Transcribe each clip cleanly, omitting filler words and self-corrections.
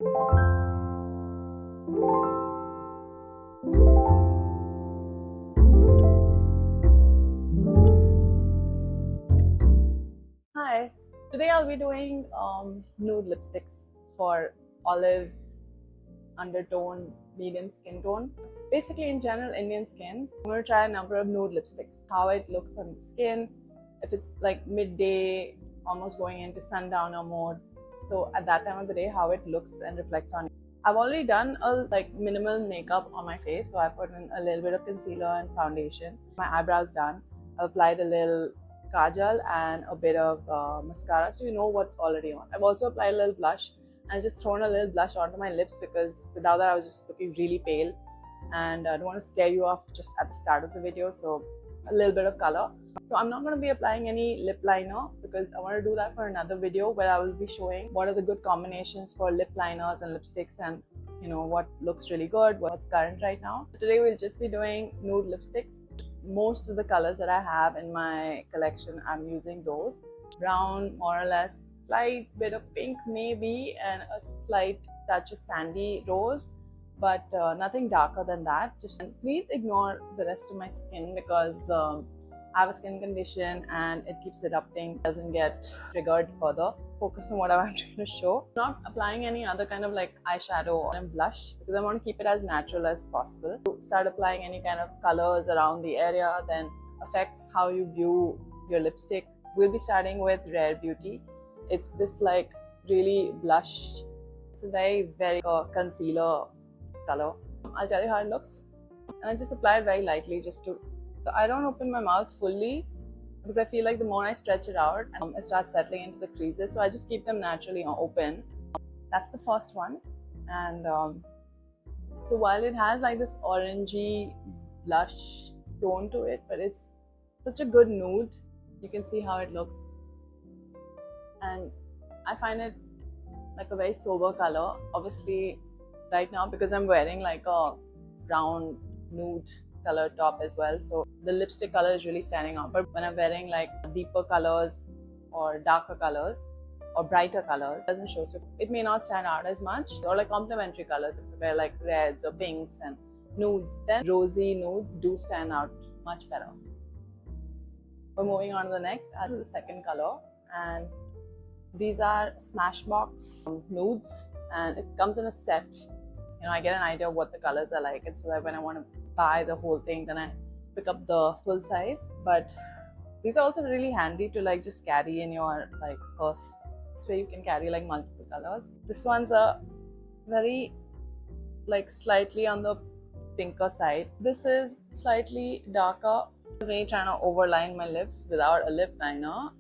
Hi, today I'll be doing nude lipsticks for olive undertone, medium skin tone. Basically, in general, Indian skins. I'm going to try a number of nude lipsticks, how it looks on the skin, if it's like midday, almost going into sundowner mode. So at that time of the day, how it looks and reflects on it. I've already done a minimal makeup on my face, so I put in a little bit of concealer and foundation. My eyebrows done. I've applied a little kajal and a bit of mascara, so you know what's already on. I've also applied a little blush and just thrown a little blush onto my lips because without that I was just looking really pale, and I don't want to scare you off just at the start of the video, so a little bit of color. So I'm not going to be applying any lip liner because I want to do that for another video where I will be showing what are the good combinations for lip liners and lipsticks, and you know what looks really good, what's current right now. So today we'll just be doing nude lipsticks. Most of the colors that I have in my collection, I'm using those. Brown, more or less, slight bit of pink maybe, and a slight touch of sandy rose, but nothing darker than that. Just please ignore the rest of my skin because I have a skin condition and it keeps erupting, doesn't get triggered further. Focus on what I'm trying to show. Not applying any other kind of eyeshadow or blush because I want to keep it as natural as possible. To start applying any kind of colors around the area then affects how you view your lipstick. We'll be starting with Rare Beauty. It's this really blush. It's a very concealer color. I'll tell you how it looks, and I just apply it very lightly so I don't open my mouth fully because I feel like the more I stretch it out it starts settling into the creases, so I just keep them naturally open. That's the first one. And so while it has this orangey blush tone to it, but it's such a good nude, you can see how it looks, and I find it a very sober color. Obviously right now because I'm wearing a brown nude color top as well, so the lipstick color is really standing out. But when I'm wearing deeper colors or darker colors or brighter colors, it doesn't show, so it may not stand out as much. Or complementary colors, if you wear reds or pinks and nudes, then rosy nudes do stand out much better. We're moving on to the next, the second color, and these are Smashbox nudes, and it comes in a set. You know, I get an idea of what the colors are like, and so that when I want to buy the whole thing, then I pick up the full size. But these are also really handy to just carry in your purse. This way you can carry multiple colors. This one's a very slightly on the pinker side. This is slightly darker. I'm really trying to overline my lips without a lip liner,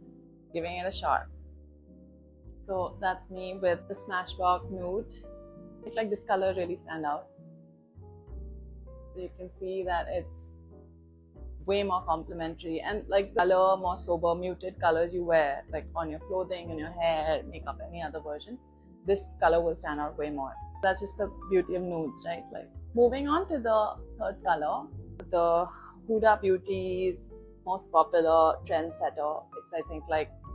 giving it a shot. So that's me with the Smashbox nude. It's this color really stand out. So you can see that it's way more complementary, and color, more sober, muted colors you wear on your clothing, in your hair, makeup, any other version, this color will stand out way more. That's just the beauty of nudes, right? Moving on to the third color, the Huda Beauty's most popular Trendsetter. It's I think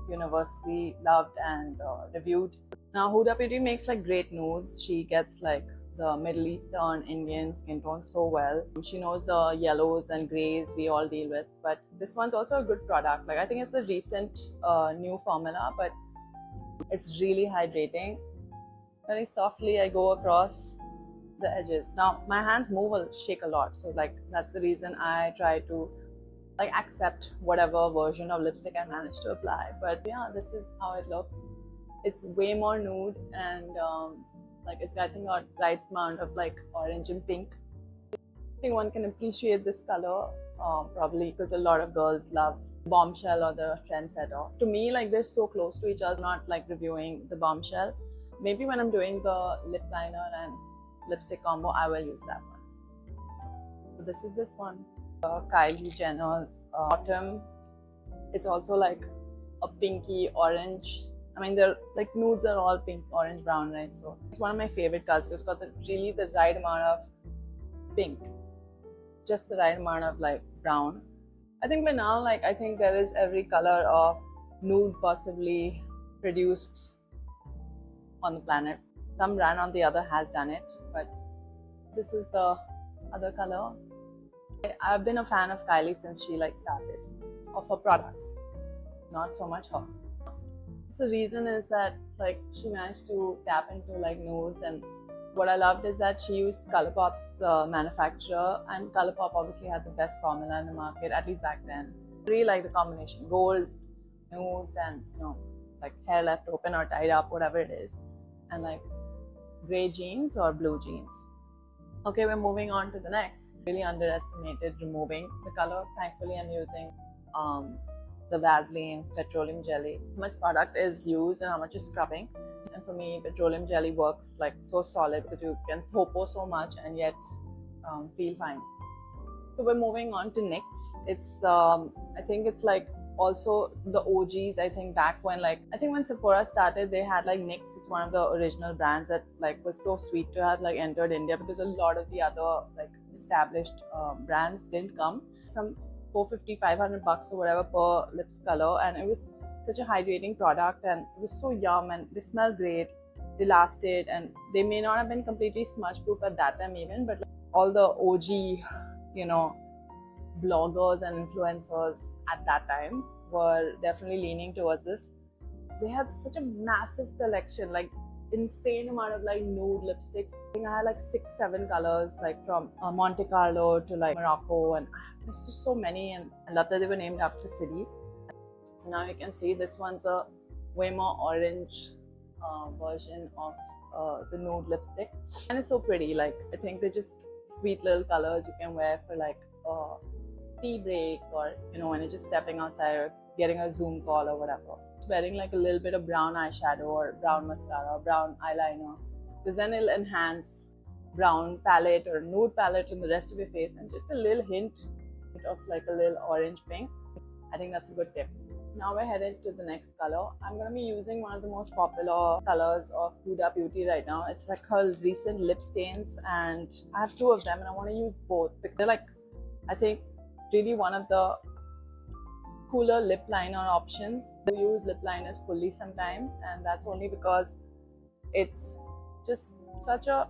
universally loved and reviewed. Now Huda Beauty makes great nudes. She gets the Middle Eastern Indian skin tone so well. She knows the yellows and grays we all deal with, but this one's also a good product. I think it's a recent new formula, but it's really hydrating. Very softly I go across the edges. Now my hands shake a lot, so that's the reason I try to accept whatever version of lipstick I manage to apply. But yeah, this is how it looks. It's way more nude, and it's getting a right amount of orange and pink. I think one can appreciate this color probably because a lot of girls love Bombshell or the Trendsetter. To me, they're so close to each other. Not reviewing the Bombshell. Maybe when I'm doing the lip liner and lipstick combo, I will use that one. So this is this one, Kylie Jenner's Autumn. It's also a pinky orange. I mean, they're nudes are all pink, orange, brown, right? So it's one of my favorite colors because it's got really the right amount of pink, just the right amount of brown. I think by now, I think there is every color of nude possibly produced on the planet. Some brand on the other has done it, but this is the other color. I've been a fan of Kylie since she like started, of her products, not so much her. So the reason is that like she managed to tap into like nudes, and what I loved is that she used ColourPop's manufacturer, and ColourPop obviously had the best formula in the market, at least back then. I really like the combination, gold, nudes, and like hair left open or tied up, whatever it is, and like gray jeans or blue jeans. Okay, we're moving on to the next. Really underestimated removing the color. Thankfully, I'm using the Vaseline petroleum jelly. How much product is used and how much is scrubbing. And for me, petroleum jelly works like so solid because you can topo so much and yet feel fine. So we're moving on to NYX. It's I think it's like also the OGs. I think back when when Sephora started, they had like NYX. It's one of the original brands that like was so sweet to have like entered India, because a lot of the other like established brands didn't come. Some $450-500 or whatever per lip color, and it was such a hydrating product, and it was so yum, and they smell great, they lasted, and they may not have been completely smudge proof at that time even, but like, all the OG bloggers and influencers at that time were definitely leaning towards this. They had such a massive collection, like insane amount of like nude lipsticks. I think I had like 6-7 colors, like from Monte Carlo to like Morocco, and there's just so many, and I love that they were named after cities. So now you can see this one's a way more orange version of the nude lipstick, and it's so pretty. Like I think they're just sweet little colors you can wear for like tea break, or when you're just stepping outside or getting a Zoom call or whatever. Wearing like a little bit of brown eyeshadow or brown mascara or brown eyeliner, because then it'll enhance brown palette or nude palette in the rest of your face, and just a little hint of like a little orange pink. I think that's a good tip. Now we're headed to the next color. I'm going to be using one of the most popular colors of Huda Beauty right now. It's like her recent lip stains, and I have 2 of them, and I want to use both because they're like, I think, really one of the cooler lip liner options. I use lip liners fully sometimes, and that's only because it's just such a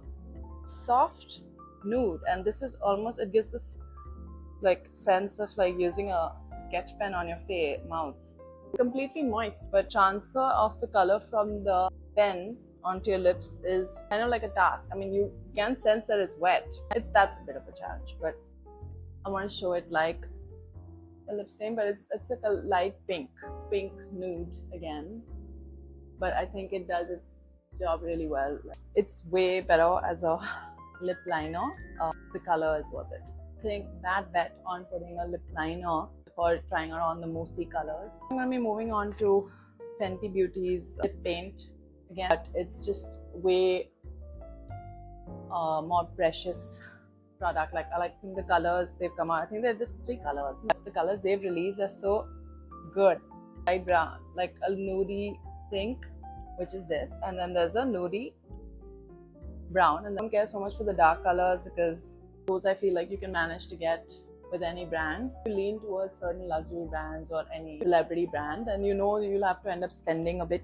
soft nude, and this is almost, it gives this like sense of like using a sketch pen on your face, mouth. It's completely moist, but transfer of the color from the pen onto your lips is kind of like a task. I mean, you can sense that it's wet. That's a bit of a challenge, but I want to show it like a lip stain, but it's like a light pink nude again, but I think it does its job really well. It's way better as a lip liner. The color is worth it. I think that bet on putting a lip liner before trying it on the moussey colors. I'm going to be moving on to Fenty Beauty's lip paint again, but it's just way more precious product. Like I think the colors they've come out, I think they're just 3 colors, but the colors they've released are so good. Light brown, like a nudie pink, which is this, and then there's a nudie brown, and I don't care so much for the dark colors because those I feel like you can manage to get with any brand. If you lean towards certain luxury brands or any celebrity brand, and you'll have to end up spending a bit,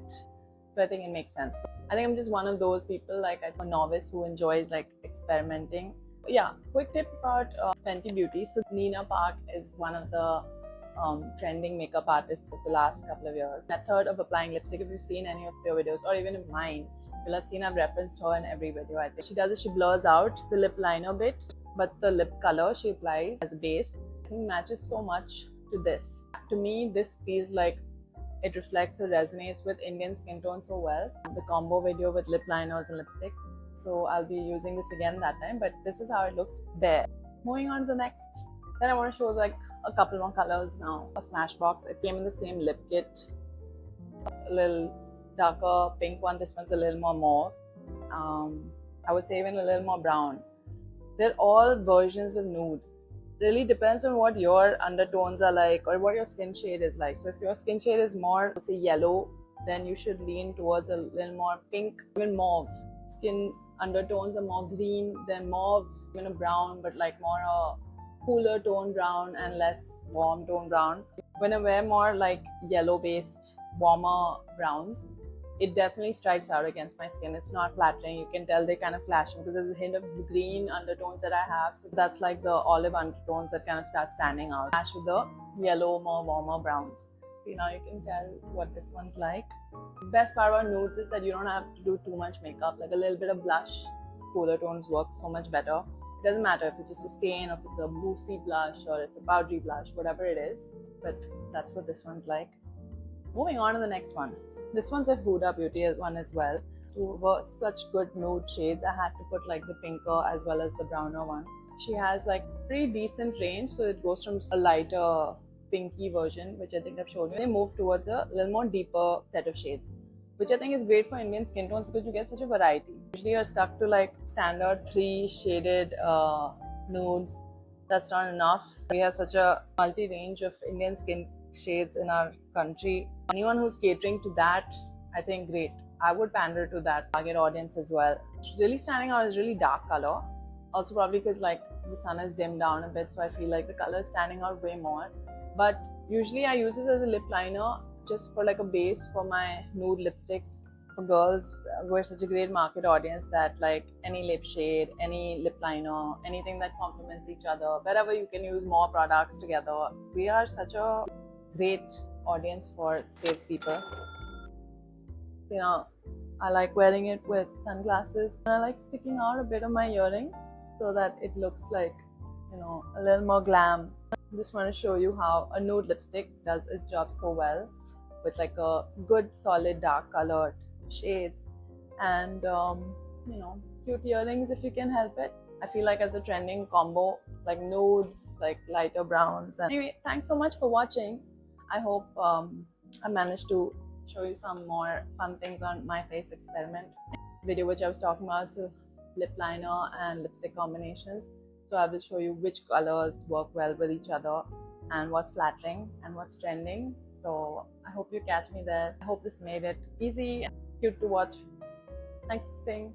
so I think it makes sense. I think I'm just one of those people, like a novice who enjoys like experimenting. Yeah, quick tip about Fenty Beauty. So Nina Park is one of the trending makeup artists of the last couple of years. Method of applying lipstick, if you've seen any of her videos or even in mine, you'll have seen I've referenced her in every video. I think she does is she blurs out the lip liner bit, but the lip color she applies as a base, I think matches so much to this. To me, this feels like it reflects or resonates with Indian skin tone so well. The combo video with lip liners and lipsticks. So I'll be using this again that time, but this is how it looks bare. Moving on to the next. Then I want to show like a couple more colors now. A Smashbox. It came in the same lip kit. A little darker pink one. This one's a little more mauve. I would say even a little more brown. They're all versions of nude. Really depends on what your undertones are like or what your skin shade is like. So if your skin shade is more, let's say, yellow, then you should lean towards a little more pink, even mauve. Skin undertones are more green, then mauve, even a brown, but like more a cooler tone brown and less warm tone brown. When I wear more like yellow based warmer browns, it definitely strikes out against my skin. It's not flattering. You can tell they kind of clashing because there's a hint of green undertones that I have. So that's like the olive undertones that kind of start standing out. Clash with the yellow, more warmer browns. See, now you can tell what this one's like. The best part about nudes is that you don't have to do too much makeup. Like a little bit of blush, cooler tones work so much better. It doesn't matter if it's just a stain, or if it's a moussey blush, or it's a powdery blush, whatever it is. But that's what this one's like. Moving on to the next one. This one's a Huda Beauty one as well. Two were such good nude shades. I had to put like the pinker as well as the browner one. She has like pretty decent range, so it goes from a lighter pinky version, which I think I've shown you. They move towards a little more deeper set of shades, which I think is great for Indian skin tones because you get such a variety. Usually you're stuck to like standard 3 shaded nudes. That's not enough. We have such a multi-range of Indian skin shades in our country. Anyone who's catering to that, I think great. I would pander to that target audience as well. Really standing out is really dark color. Also probably because like the sun is dimmed down a bit, so I feel like the color is standing out way more. But usually I use this as a lip liner just for like a base for my nude lipsticks. For girls, we're such a great market audience that like any lip shade, any lip liner, anything that complements each other, wherever you can use more products together. We are such a great audience for salespeople. You know, I like wearing it with sunglasses, and I like sticking out a bit of my earrings so that it looks like, you know, a little more glam. I just want to show you how a nude lipstick does its job so well with like a good solid dark colored shades and you know, cute earrings if you can help it. I feel like as a trending combo, like nudes, like lighter browns. And anyway, thanks so much for watching. I hope I managed to show you some more fun things on my face experiment video, which I was talking about, so lip liner and lipstick combinations. So I will show you which colors work well with each other and what's flattering and what's trending. So I hope you catch me there. I hope this made it easy and cute to watch. Thanks for staying.